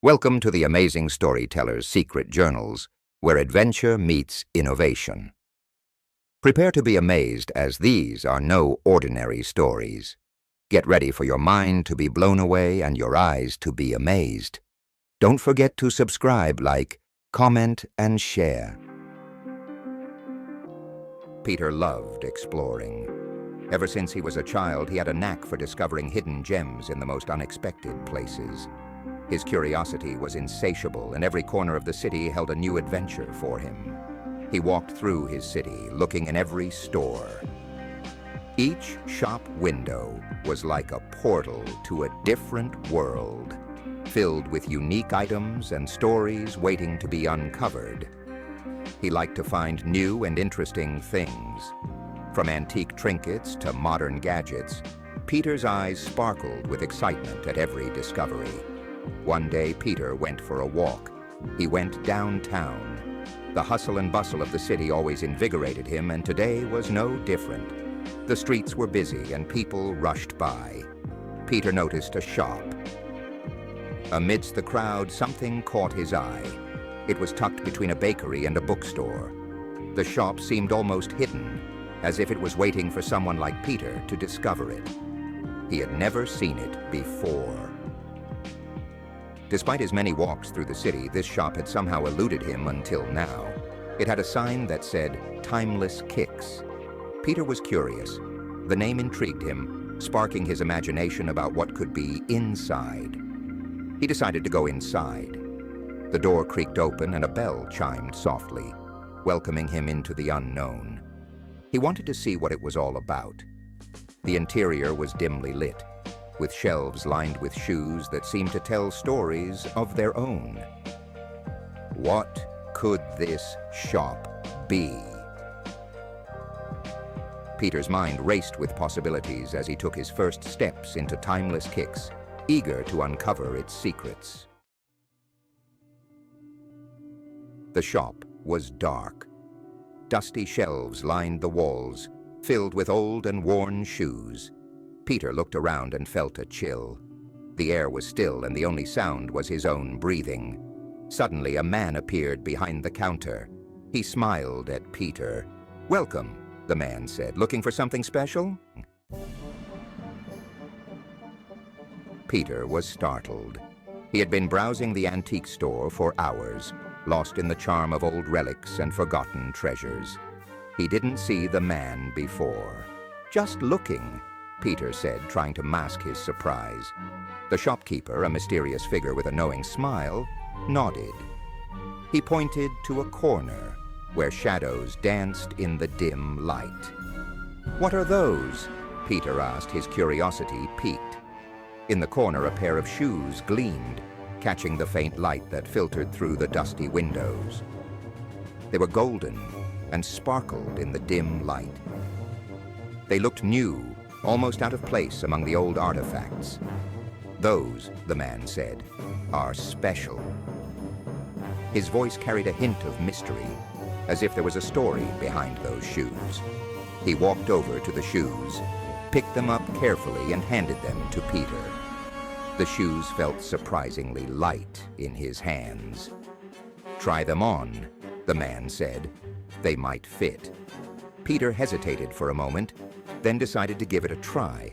Welcome to the Amazing Storyteller's Secret Journals, where adventure meets innovation. Prepare to be amazed, as these are no ordinary stories. Get ready for your mind to be blown away and your eyes to be amazed. Don't forget to subscribe, like, comment, and share. Peter loved exploring. Ever since he was a child, he had a knack for discovering hidden gems in the most unexpected places. His curiosity was insatiable, and every corner of the city held a new adventure for him. He walked through his city, looking in every store. Each shop window was like a portal to a different world, filled with unique items and stories waiting to be uncovered. He liked to find new and interesting things. From antique trinkets to modern gadgets, Peter's eyes sparkled with excitement at every discovery. One day, Peter went for a walk. He went downtown. The hustle and bustle of the city always invigorated him, and today was no different. The streets were busy and people rushed by. Peter noticed a shop. Amidst the crowd, something caught his eye. It was tucked between a bakery and a bookstore. The shop seemed almost hidden, as if it was waiting for someone like Peter to discover it. He had never seen it before. Despite his many walks through the city, this shop had somehow eluded him until now. It had a sign that said, "Timeless Kicks." Peter was curious. The name intrigued him, sparking his imagination about what could be inside. He decided to go inside. The door creaked open and a bell chimed softly, welcoming him into the unknown. He wanted to see what it was all about. The interior was dimly lit, with shelves lined with shoes that seemed to tell stories of their own. What could this shop be? Peter's mind raced with possibilities as he took his first steps into Timeless Kicks, eager to uncover its secrets. The shop was dark. Dusty shelves lined the walls, filled with old and worn shoes. Peter looked around and felt a chill. The air was still, and the only sound was his own breathing. Suddenly, a man appeared behind the counter. He smiled at Peter. "Welcome," the man said. "Looking for something special?" Peter was startled. He had been browsing the antique store for hours, lost in the charm of old relics and forgotten treasures. He didn't see the man before. "Just looking," Peter said, trying to mask his surprise. The shopkeeper, a mysterious figure with a knowing smile, nodded. He pointed to a corner where shadows danced in the dim light. "What are those?" Peter asked, his curiosity piqued. In the corner, a pair of shoes gleamed, catching the faint light that filtered through the dusty windows. They were golden and sparkled in the dim light. They looked new, almost out of place among the old artifacts. "Those," the man said, "are special." His voice carried a hint of mystery, as if there was a story behind those shoes. He walked over to the shoes, picked them up carefully, and handed them to Peter. The shoes felt surprisingly light in his hands. "Try them on," the man said. "They might fit." Peter hesitated for a moment, then decided to give it a try,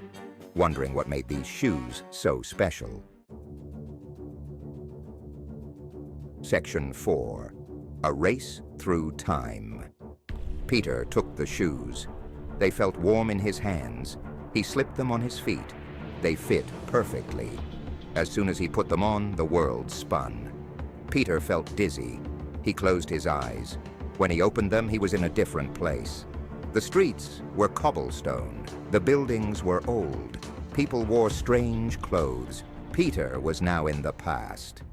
wondering what made these shoes so special. Section 4. A Race Through Time. Peter took the shoes. They felt warm in his hands. He slipped them on his feet. They fit perfectly. As soon as he put them on, the world spun. Peter felt dizzy. He closed his eyes. When he opened them, he was in a different place. The streets were cobblestone. The buildings were old. People wore strange clothes. Peter was now in the past.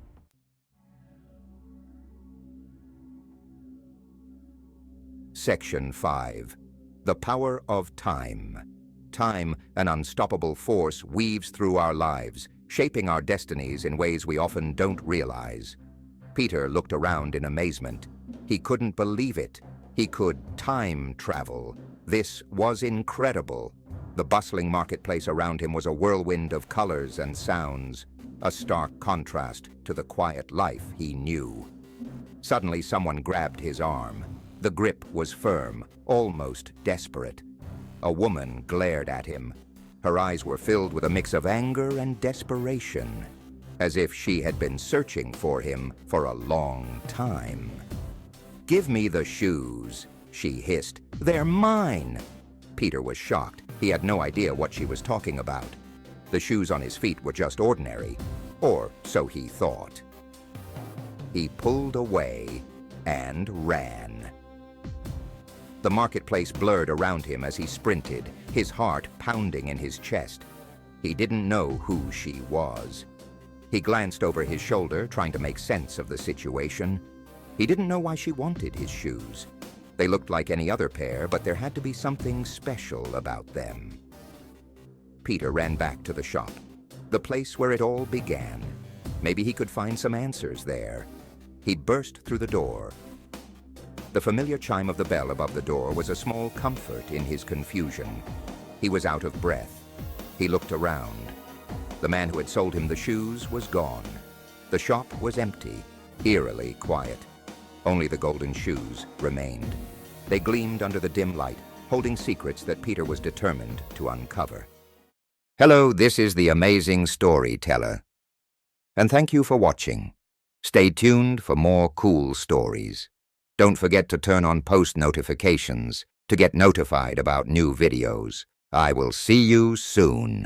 Section 5. The Power of Time. Time, an unstoppable force, weaves through our lives, shaping our destinies in ways we often don't realize. Peter looked around in amazement. He couldn't believe it. He could time travel. This was incredible. The bustling marketplace around him was a whirlwind of colors and sounds. a stark contrast to the quiet life he knew. Suddenly, someone grabbed his arm. The grip was firm, almost desperate. A woman glared at him. Her eyes were filled with a mix of anger and desperation, as if she had been searching for him for a long time. "Give me the shoes," she hissed. "They're mine." Peter was shocked. He had no idea what she was talking about. The shoes on his feet were just ordinary, or so he thought. He pulled away and ran. The marketplace blurred around him as he sprinted, his heart pounding in his chest. He didn't know who she was. He glanced over his shoulder, trying to make sense of the situation. He didn't know why she wanted his shoes. They looked like any other pair, but there had to be something special about them. Peter ran back to the shop, the place where it all began. Maybe he could find some answers there. He burst through the door. The familiar chime of the bell above the door was a small comfort in his confusion. He was out of breath. He looked around. The man who had sold him the shoes was gone. The shop was empty, eerily quiet. Only the golden shoes remained. They gleamed under the dim light, holding secrets that Peter was determined to uncover. Hello, this is the Amazing Storyteller. And thank you for watching. Stay tuned for more cool stories. Don't forget to turn on post notifications to get notified about new videos. I will see you soon.